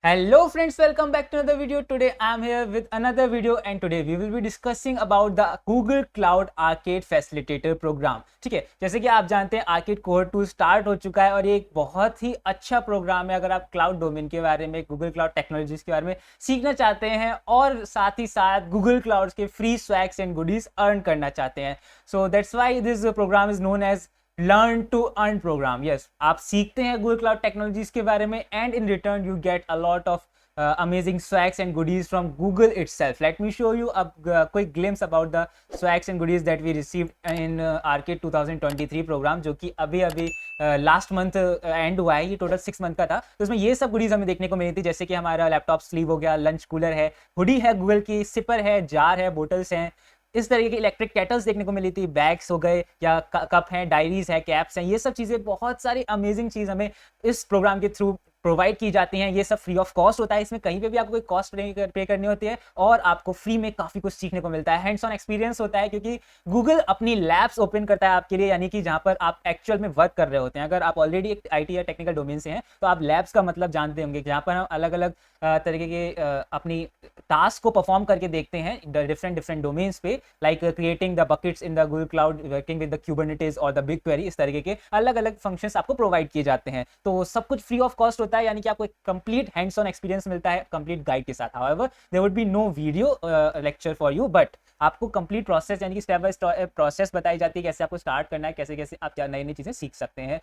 Hello friends, welcome back to another video. Today I am here with another video and today we will be discussing about the Google Cloud Arcade Facilitator program. ठीक है, जैसे कि आप जानते हैं Arcade Core 2 start हो चुका है और ये एक बहुत ही अच्छा प्रोग्राम है अगर आप क्लाउड डोमेन के बारे में, Google Cloud टेक्नोलॉजीज के बारे में सीखना चाहते हैं और साथ ही साथ Google Cloud के free swags and goodies earn करना चाहते हैं. So that's why this program is known as learn to earn program. Yes, आप सीखते हैं गूगल क्लाउड टेक्नोलॉजीज के बारे में and in return you get a lot of amazing swags and goodies from Google itself. Let me show you a quick glimpse about the swags and goodies that we received in Arcade 2023 programme, जो कि अभी last month and हुआ है. ये total 6 month का था, तो उसमें ये सब गुडीज हमें देखने को मिली थी, जैसे कि हमारा लैपटॉप स्लीव हो गया, लंच कूलर है, हुडी है गूगल की, सिपर है, जार है, बोटल्स हैं, इस तरीके की इलेक्ट्रिक केटल्स देखने को मिली थी, बैग्स हो गए या कप हैं, डायरीज है, कैप्स हैं. ये सब चीज़ें, बहुत सारी अमेजिंग चीज़ हमें इस प्रोग्राम के थ्रू प्रोवाइड की जाती हैं. ये सब फ्री ऑफ कॉस्ट होता है, इसमें कहीं पे भी आपको कोई कॉस्ट पे करनी होती है और आपको फ्री में काफ़ी कुछ सीखने को मिलता है. हैंड्स ऑन एक्सपीरियंस होता है क्योंकि गूगल अपनी लैब्स ओपन करता है आपके लिए, यानी कि जहाँ पर आप एक्चुअल में वर्क कर रहे होते हैं. अगर आप ऑलरेडी एक आईटी या टेक्निकल डोमेन से हैं तो आप लैब्स का मतलब जानते होंगे, जहाँ पर हम अलग अलग तरीके के अपनी टास्क को परफॉर्म करके देखते हैं डिफरेंट डोमेन्स पे, like creating the buckets in the Google cloud, working with the Kubernetes और द बिग क्वेरी. इस तरीके के अलग अलग फंक्शंस आपको प्रोवाइड किए जाते हैं. तो सब कुछ फ्री ऑफ कॉस्ट होता है, यानी कि आपको एक कंप्लीट हैंड्स ऑन एक्सपीरियंस मिलता है कंप्लीट गाइड के साथ. However there would be no video lecture for you, but आपको कंप्लीट प्रोसेस यानी कि स्टेप बाय प्रोसेस बताई जाती है, कैसे आपको स्टार्ट करना है, कैसे कैसे आप नई नई चीज़ें सीख सकते हैं.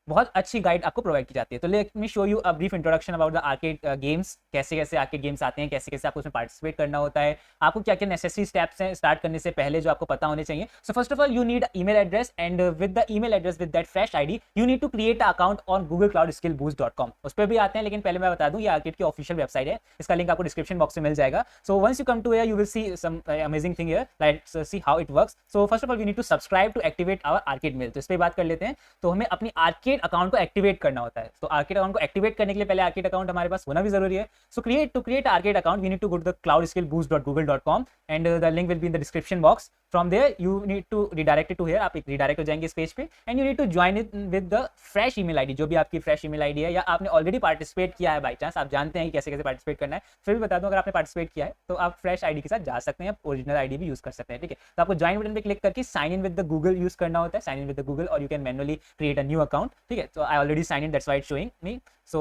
बहुत अच्छी गाइड आपको प्रोवाइड की जाती है. तो late me show you a brief introduction about the arcade games. कैसे कैसे आर्केड गेम्स आते हैं, कैसे कैसे आपको उसमें पार्टिसिपेट करना होता है, आपको क्या क्या नेसेसरी स्टेप्स हैं स्टार्ट करने से पहले जो आपको पता होने चाहिए. So first of all you need email address and with the email address with that fresh ID you need to create a account on googlecloudskillboost.com. उस पर भी आते हैं, लेकिन पहले मैं बता दूं ये आर्केड की ऑफिशियल वेबसाइट है, इसका लिंक आपको डिस्क्रिप्शन बॉक्स में मिल जाएगा. So once you come to here you will see some amazing thing here. Let's see how it works. So first of all you need to subscribe to activate our arcade mail. तो इस पर बात कर लेते हैं. तो हमें अपनी आर्केड अकाउंट को एक्टिवेट करना होता है. तो आर्केड अकाउंट को एक्टिवेट करने के लिए पहले आर्केड अकाउंट हमारे पास होना भी जरूरी है. So create arcade account we need to go to the cloudskillboost.google.com and the link will be in the description box. From there you need to redirect to here. आप एक रिडायरेक्ट हो जाएंगे इस पेज पे and you need to join it with the fresh email ID, जो भी आपकी fresh email ID है, या आपने ऑलरेडी पार्टिसिपेट किया है, बाई चांस आप जानते हैं कि कैसे कैसे पार्टिसिपेट करना है. फिर भी बता दूं, अगर आपने पार्टिसिपेट किया है तो आप फ्रेश आईडी के साथ जा सकते हैं, ओरिजिनल आईडी भी यूज कर सकते हैं. ठीक है, तो आपको ज्वाइन बटन पे क्लिक करके sign in with the Google use करना होता है. Sign in with the Google और you can manually create a new account. ठीक है, तो I already sign in, that's why it's showing me. So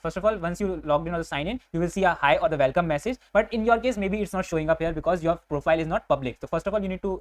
first of all, once you logged in or sign in, you will see a hi or the welcome message. But in your case, maybe it's not showing up here because your profile is not public. So first of all, you need to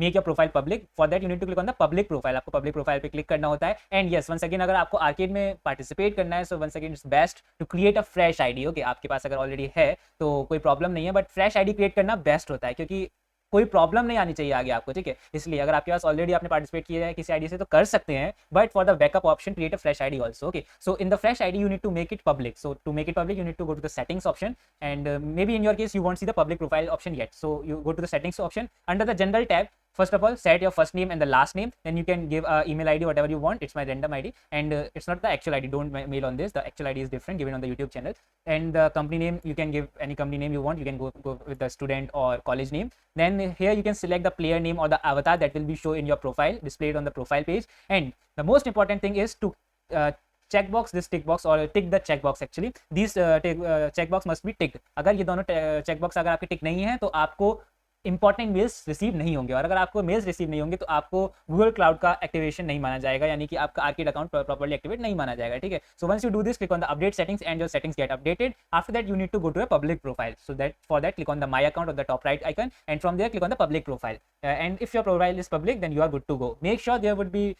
make your profile public. For that, you need to click on the public profile. आपको public profile पे click करना होता है. And yes, once again, अगर आपको arcade में participate करना है, so once again, it's best to create a fresh ID. Okay, आपके पास अगर already है तो कोई problem नहीं है, but fresh ID create करना best होता है क्योंकि कोई प्रॉब्लम नहीं आनी चाहिए आगे आपको. ठीक है, इसलिए अगर आपके पास ऑलरेडी आपने पार्टिसिपेट किया है किसी आईडी से तो कर सकते हैं, but for the backup option create a fresh ID also. Okay, so in the fresh ID you need to make it public. So to make it public you need to go to the settings option and maybe in your case you won't see the public profile option yet. So you go to the settings option under the general tab. First of all, set your first name and the last name. Then you can give email ID, whatever you want. It's my random ID, and it's not the actual ID. Don't mail on this. The actual ID is different, given on the YouTube channel. And the company name, you can give any company name you want. You can go with the student or college name. Then here you can select the player name or the avatar that will be shown in your profile, displayed on the profile page. And the most important thing is to checkbox this tick box or tick the checkbox. Actually these checkbox must be ticked. अगर ये दोनों checkbox अगर आपके tick नहीं है तो आपको important mails receive नहीं होंगे, और अगर आपको मेल्स रिसीव नहीं होंगे तो आपको गूगल क्लाउड का एक्टिवेशन नहीं माना जाएगा, यानी कि आपका आर्केड अकाउंट प्रॉपर्ली एक्टिवेट नहीं माना जाएगा. ठीक है, so once you do this, click on the update settings and your settings get updated. After that you need to go to a public profile. So that for that click on the my account on the top right icon and from there click on the public profile. And if your profile is public then you are good to go. Make sure there would be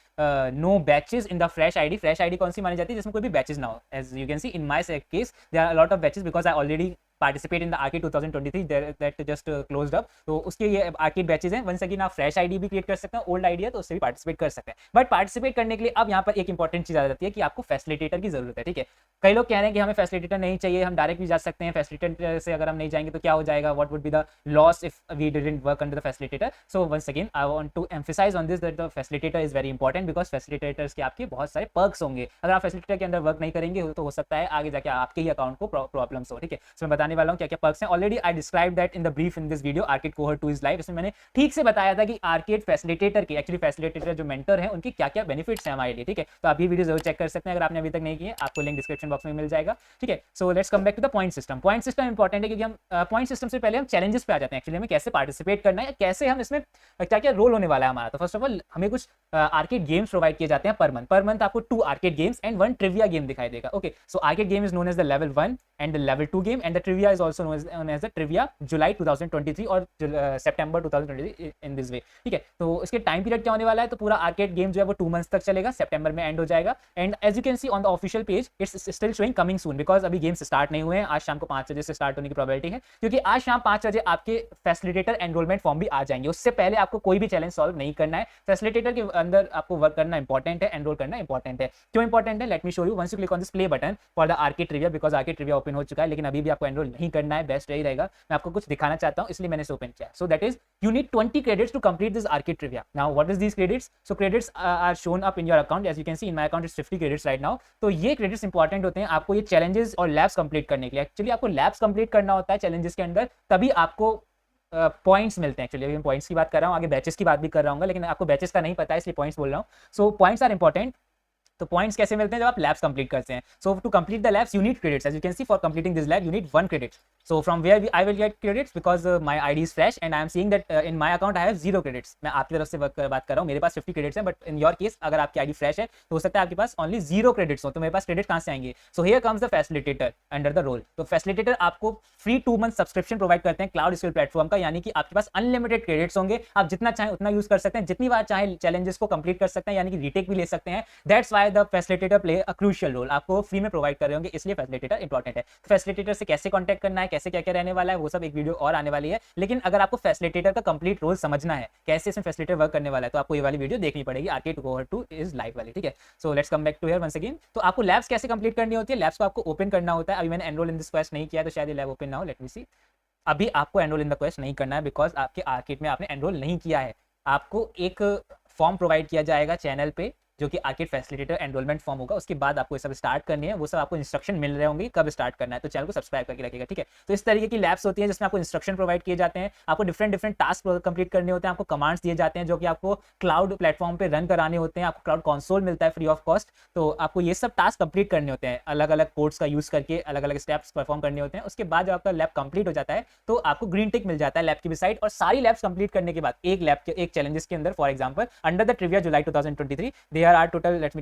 no batches in the fresh ID. Fresh ID कौन सी मानी जाती है? जिसमें कोई भी badges ना हो. As you can see in my case there are a lot of badges because I already participate in the arcade 2023 that just closed up. तो उसके ये आर्केड बैचेज हैं. वंस अगेन आप फ्रेश आईडी भी create कर सकते हैं, old ID है तो उससे भी पार्टिसिपेट कर सकते हैं. बट पार्टिसिपेट करने के लिए अब यहाँ पर एक इंपॉर्टेंट चीज आ जाती है कि आपको फैसिलिटेटर की जरूरत है. ठीक है, कई लोग कह रहे हैं कि हमें फैसिलिटेटर नहीं चाहिए, हम डायरेक्ट भी जा सकते हैं. फैसिलिटेटर से अगर हम नहीं जाएंगे तो क्या हो जाएगा, what would be the loss if we didn't work under the facilitator. So once again I want to emphasize on this that the facilitator is very important because facilitators के आपके बहुत सारे पर्क्स होंगे. अगर आप फैसिलिटेटर के अंदर work नहीं करेंगे तो हो सकता है आगे जाके आपके ही अकाउंट को प्रॉब्लम्स हो. ठीक है, सो मैं बताने बताने वाला हूँ क्या क्या पर्क्स हैं। Already I describe that in the brief in this video arcade cohort 2 is live. इसमें मैंने ठीक से बताया था कि आर्केड फैसिलिटेटर की, एक्चुअली फैसिलिटेटर जो मेंटर है उनकी क्या क्या बेनिफिट्स हैं हमारे लिए, ठीक है। तो आप ये वीडियो जरूर चेक कर सकते हैं अगर आपने अभी तक नहीं किए, आपको लिंक डिस्क्रिप्शन बॉक्स में मिल जाएगा, ठीक है। So let's come back to the point system. Point system important है क्योंकि हम पॉइंट सिस्टम से पहले हम चैलेंजेस पे आ जाते हैं, एक्चुअली हमें कैसे पार्टिसिपेट करना है, कैसे हम इसमें क्या क्या रोल होने वाला है हमारा। तो फर्स्ट ऑफ ऑल हमें कुछ आर्केड गेम्स प्रोवाइड किए जाते हैं पर मंथ। पर मंथ आपको 2 arcade games and 1 trivia game दिखाई देगा, okay. So arcade game is known as the level 1 and the level 2 game, and the trivia is also known as the trivia July 2023 और September 2023 in this way, ठीक है। तो इसके time period क्या होने वाला है, तो पूरा आर्केड गेम जो है वो 2 मंथ्स तक चलेगा, सितंबर में एंड हो जाएगा। And as you can see on the official page it's still showing coming soon, because अभी गेम्स स्टार्ट नहीं हुए हैं। आज शाम को 5 बजे से स्टार्ट होने की प्रोबेबिलिटी है, क्योंकि आज शाम 5 बजे आपके फैसिलिटेटर एनरोलमेंट फॉर्म भी आ जाएंगे। उससे पहले आपको कोई भी चैलेंज सॉल्व नहीं करना है। फैसिलिटेटर के अंदर आपको वर्क करना इंपॉर्टेंट है, एनरोल करना इंपॉर्टेंट है। क्यों इंपॉर्टेंट है, let me show you. Once you click on this play button for the arcade trivia, because arcade trivia open हो चुका है, लेकिन अभी आपको एनरोल नहीं करना है, बेस्ट यही रहेगा। मैं आपको कुछ दिखाना चाहता हूं, इसलिए मैंने इसे ओपन किया। So that is you need 20 credits to complete this arcade trivia. Now what is these credits? So credits are shown up in your account, as you can see in my account it's 50 credits right now. तो ये credits important होते हैं आपको ये challenges और labs complete करने के लिए। एक्चुअली आपको labs कंप्लीट करना होता है challenges के अंदर, तभी आपको पॉइंट्स मिलते हैं। एक्चुअली अभी मैं पॉइंट्स की बात कर रहा हूँ, आगे बैचेस की बात भी कर रहा हूँ, लेकिन आपको बैचेस का नहीं पता है इसलिए पॉइंट्स बोल रहा हूँ। So points are important. तो पॉइंट्स कैसे मिलते हैं, जब आप लैब्स कंप्लीट करते हैं। So to complete the labs you need credits, as you can see for completing this lab you need 1 credit. So from where I will get credits, because my ID is fresh and I am seeing that in my account I have 0 credits. मैं आपकी तरफ से बात कर रहा हूँ, मेरे पास 50 credits हैं, बट इन योर केस अगर आपकी ID फ्रेश है तो हो सकता है आपके पास ओनली 0 credits हो, तो मेरे पास क्रेडिट कहाँ से आएंगे। So here comes the facilitator under the role. तो फैसिलिटेटर आपको फ्री 2 मंथ सब्सक्रिप्शन प्रोवाइड करते हैं क्लाउड स्किल प्लेटफॉर्म का, यानी कि आपके पास अनलिमिटेड क्रेडिट्स होंगे, आप जितना चाहें उतना यूज कर सकते हैं, जितनी बार चाहे चैलेंजेस को कंप्लीट कर सकते हैं, यानी कि रीटेक भी ले सकते हैं। That's why the facilitator play a crucial role. आपको फ्री में प्रोवाइड कर रहे होंगे, इसलिए फैसिलिटेटर इंपॉर्टेंट है। फैसिलिटेटर से कैसे कॉन्टैक्ट करना है, कैसे क्या क्या रहने वाला है, वो सब एक वीडियो और आने वाली है। लेकिन अगर आपको फैसिलिटेटर का कंप्लीट रोल समझना है, कैसे इसमें फैसिलिटेटर वर्क करने वाला है, तो आपको ये वाली वीडियो देखनी पड़ेगी, आर्केड कोहॉर्ट 2 इज लाइव वाली, ठीक है। So let's come back to here once again. तो आपको लैब्स कैसे कंप्लीट करनी होती है, लैब्स को आपको ओपन करना होता है। अभी मैंने एनरोल इन दिस क्वेस्ट नहीं किया, तो शायद ये लैब ओपन ना हो, लेट मी सी। अभी आपको एनरोल इन द क्वेस्ट नहीं करना है, बिकॉज आपके आर्केड में आपने एनरोल नहीं किया है। आपको एक फॉर्म प्रोवाइड किया जाएगा चैनल पे, जो कि आर्केड फैसिलिटेटर एनरोलमेंट फॉर्म होगा। उसके बाद आपको ये सब स्टार्ट करनी है, वो सब आपको इंस्ट्रक्शन मिल रहे होंगे कब स्टार्ट करना है, तो चैनल को सब्सक्राइब करके रखिएगा, ठीक है। तो इस तरीके की लैब्स होती हैं जिसमें आपको इंस्ट्रक्शन प्रोवाइड किए जाते हैं, आपको डिफरेंट टास्क कंप्लीट करने होते हैं, आपको कमांड्स दिए जाते हैं जो कि आपको क्लाउड प्लेटफॉर्म पे रन कराने होते हैं, आपको क्लाउड कंसोल मिलता है फ्री ऑफ कॉस्ट। तो आपको ये सब टास्क कंप्लीट करने होते हैं, अलग अलग कोड्स का यूज करके अलग अलग स्टेप्स परफॉर्म करने होते हैं। उसके बाद जब आपका लैब कंप्लीट हो जाता है तो आपको ग्रीन टिक मिल जाता है लैब की साइड। और सारी लैब्स कंप्लीट करने के बाद एक लैब के एक चैलेंजेस के अंदर, for example under the trivia July 2023 there are total, let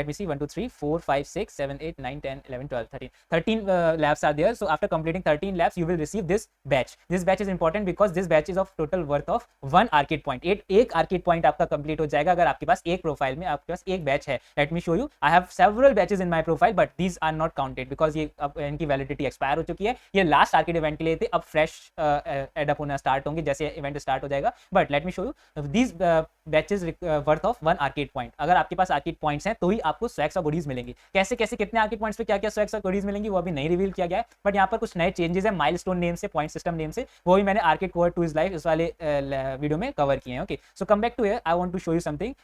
me see, 1 2 3 4 5 6 7 8 9 10 11 12 13 labs are there. So after completing 13 labs you will receive this batch. This batch is important because this batch is of total worth of 1 arcade point. एक arcade point आपका complete हो जाएगा अगर आपके पास एक profile में आपके पास एक बैच है। Let me show you, I have several badges in my profile but these are not counted because ये अब इनकी वैलिडिटी एक्सपायर हो चुकी है। ये लास्ट आर्केड इवेंट के लिए थे, अब फ्रेश एड अप होना स्टार्ट होंगे जैसे इवेंट स्टार्ट हो जाएगा। But let me show you these batches worth of 1 arcade point. अगर आपके पास आर्केड पॉइंट्स हैं तो ही आपको स्वैग्स और गोडीज मिलेंगी। कैसे कैसे कितने आर्केड पॉइंट्स पे क्या क्या स्वैग्स और गोडीज मिलेंगी वो अभी नहीं रिवील किया गया है, बट यहाँ पर कुछ नए चेंजेस है माइलस्टोन नेम से, पॉइंट सिस्टम नेम से, वो भी मैंने आर्केड कोहॉर्ट 2 इज लाइव इस वाले वीडियो में कवर किए हैं। Okay, so come back to here, I want to show you something.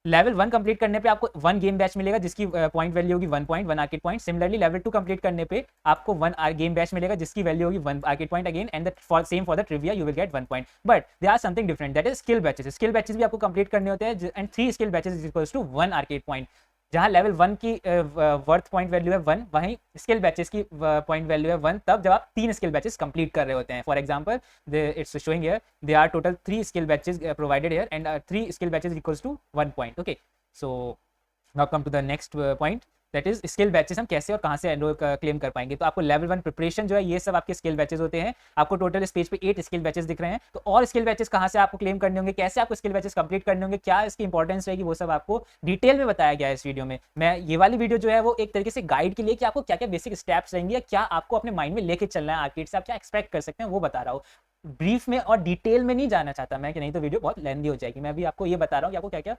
Level 1 complete करने पे आपको 1 गेम बैच मिलेगा जिसकी पॉइंट वैल्यू होगी 1 point, 1 arcade point. Similarly level 2 complete करने पे आपको 1 गेम बैच मिलेगा जिसकी वैल्यू होगी 1 arcade point again, and same for the trivia you will get 1 point. But they are something different, that is skill badges. Skill badges भी आपको complete करने होते हैं and 3 skill badges is equals to 1 arcade point. जहां level 1 की worth point value है 1, वहीं skill badges की पॉइंट वैल्यू है 1 तब जब आप 3 स्किल बैचेस कंप्लीट कर रहे होते हैं। For example it's showing here they are total 3 skill badges provided here and 3 skill badges equals to 1 point. Okay, so now come to the next point, that is skill badges हम कैसे और कहां से enrol claim कर पाएंगे। तो आपको level 1 preparation जो है ये सब आपके स्किल बैचेस होते हैं। आपको टोटल इस पेज पे 8 स्किल बैचेस दिख रहे हैं। तो और स्किल बैचेस कहां से आपको क्लेम करने होंगे, कैसे आपको स्किल बैचेस कंप्लीट करने होंगे, क्या इसकी इंपॉर्टेंस रहेगी, वो सब आपको डिटेल में बताया गया है इस वीडियो में। मैं ये वाली वीडियो जो है वो एक तरीके से गाइड के लिए कि आपको क्या क्या बेसिक स्टेप्स रहेंगे या क्या आपको अपने माइंड में लेके चलना है आर्केड से, आप क्या एक्सपेक्ट कर सकते हैं वो बता रहा हूँ। ब्रीफ में और डिटेल में नहीं जाना चाहता मैं, कि नहीं तो वीडियो बहुत लेंथी हो जाएगी। मैं अभी आपको ये बता रहा हूँ कि आपको क्या क्या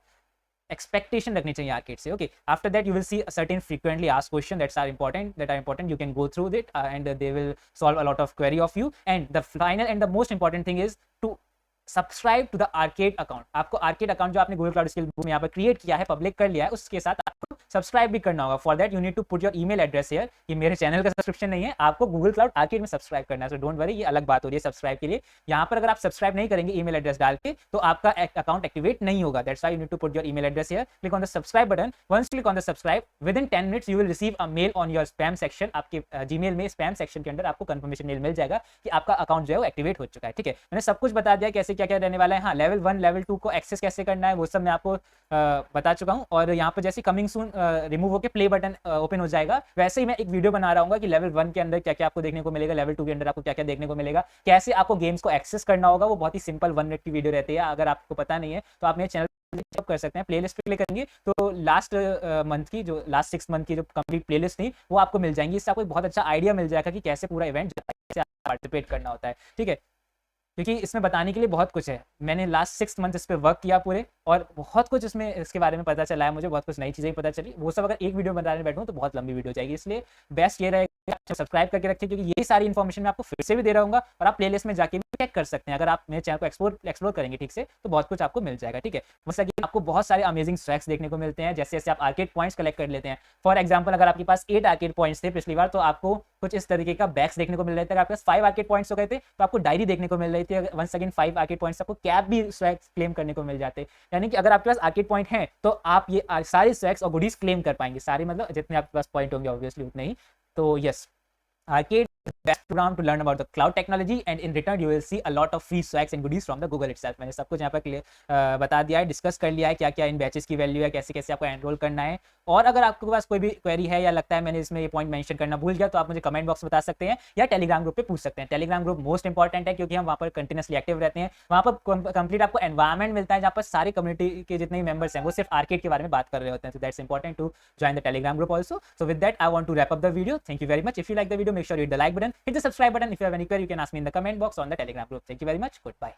एक्सपेक्टेशन रखनी चाहिए आर्केड से। Okay, after that you will see certain frequently asked question that are important, you can go through it and they will solve a lot of query of you. And the final and the most important thing is to subscribe to the arcade account. आपको arcade account जो आपने Google cloud skill book में यहाँ पर create किया है, public कर लिया है, उसके साथ आपको सब्सक्राइब भी करना होगा। For that you need to put your email address here. ये मेरे चैनल का सब्सक्रिप्शन नहीं है, आपको गूगल क्लाउड आर्केड में सब्सक्राइब करना है। सो डोंट वरी, ये अलग बात हो रही है सब्सक्राइब के लिए। यहाँ पर अगर आप सब्सक्राइब नहीं करेंगे ईमेल एड्रेस डाल के तो आपका अकाउंट एक्टिवेट नहीं होगा। That's why you need to put your email address here. Click on the subscribe button. Once click on the subscribe, within 10 minutes you will receive a mail on your spam section. आपके Gmail में spam section के अंदर आपको confirmation mail मिल जाएगा कि आपका account जो है वो एक्टिवेट हो चुका है। ठीक है, मैंने सब कुछ बता दिया कैसे क्या क्या रहने वाला है। हाँ, लेवल 1 लेवल 2 को एक्सेस कैसे करना है वो सब मैं आपको बता चुका हूँ। और यहाँ पर जैसे कमिंग सून रिमूव होकर प्ले बटन ओपन हो जाएगा, वैसे ही मैं एक वीडियो बना रहा हूँ कि लेवल 1 के अंदर क्या क्या आपको देखने को मिलेगा, लेवल 2 के अंदर आपको क्या क्या देखने को मिलेगा, कैसे आपको गेम्स को एक्सेस करना होगा। वो बहुत ही सिंपल 1 मिनट की वीडियो रहती है। अगर आपको पता नहीं है तो आप मेरे चैनल कर सकते हैं। प्लेलिस्ट पे क्लिक करेंगे तो लास्ट मंथ की जो लास्ट 6 मंथ की जो कंप्लीट प्लेलिस्ट थी वो आपको मिल जाएंगी। इससे आपको बहुत अच्छा आइडिया मिल जाएगा कि कैसे पूरा इवेंट कैसे पार्टिसिपेट करना होता है। ठीक है, क्योंकि इसमें बताने के लिए बहुत कुछ है। मैंने लास्ट 6 मंथ इस पर वर्क किया पूरे, और बहुत कुछ इसमें इसके बारे में पता चला है मुझे, बहुत कुछ नई चीज़ें पता चली। वो सब अगर एक वीडियो बनाने बैठूँ तो बहुत लंबी वीडियो हो जाएगी, इसलिए बेस्ट ये रहेगा आप सब्सक्राइब करके रखिए, क्योंकि यही सारी इन्फॉर्मेशन मैं आपको फिर से भी दे रहा हूँ और आप प्लेलिस्ट में जाके भी चेक कर सकते हैं। अगर आप मेरे चैनल को एक्सप्लोर करेंगे ठीक से तो बहुत कुछ आपको मिल जाएगा। ठीक है, बस अगेन आपको बहुत सारे अमेजिंग स्वैग्स देखने को मिलते हैं जैसे जैसे आप आर्केड पॉइंट्स कलेक्ट कर लेते हैं। फॉर एग्जाम्पल, अगर आपके पास 8 आर्केड पॉइंट्स थे पिछली बार, तो आपको कुछ इस तरीके का बैग्स देखने को मिल रहे थे। अगर आपके पास 5 आर्केड पॉइंट्स हो गए थे तो आपको डायरी देखने को मिल रही थी। वंस अगेन 5 आर्केड पॉइंट्स आपको कैप भी स्वैग्स क्लेम करने को मिल जाते। यानी कि अगर आपके पास आर्केड पॉइंट हैं तो आप ये सारे स्वैग्स और गुडीज क्लेम कर पाएंगे। सारे मतलब जितने आपके पास पॉइंट होंगे ऑब्वियसली उतने ही। तो yes, Arcade is the best program to learn about the cloud technology, and in return you will see a lot of free swags and goodies from the Google itself. मैंने सब कुछ यहाँ पर बता दिया है, डिस्कस कर लिया है क्या क्या इन बैचेस की वैल्यू है, कैसे कैसे आपको एनरोल करना है। और अगर आपके पास कोई भी क्वेरी है या लगता है मैंने इसमें ये पॉइंट मेंशन करना भूल गया तो आप मुझे कमेंट बॉक्स में बता सकते हैं या टेलीग्राम ग्रुप पे पूछ सकते हैं। टेलीग्राम ग्रुप मोस्ट इंपॉर्टेंट है क्योंकि हम वहाँ पर कंटिन्यूसली एक्टिव रहते हैं। वहाँ पर कंप्लीट आपको एनवायरमेंट मिलता है जहाँ पर सारे कम्युनिटी के जितने भी मेंबर्स हैं वो सिर्फ आर्केड के बारे में बात कर रहे होते हैं। So that's important to join the telegram group also. So with that I want to wrap up the video. Thank you very much. If you like the video, make sure you hit the like button, hit the subscribe button. If you have any query you can ask me in the comment box on the telegram group. Thank you very much. Goodbye.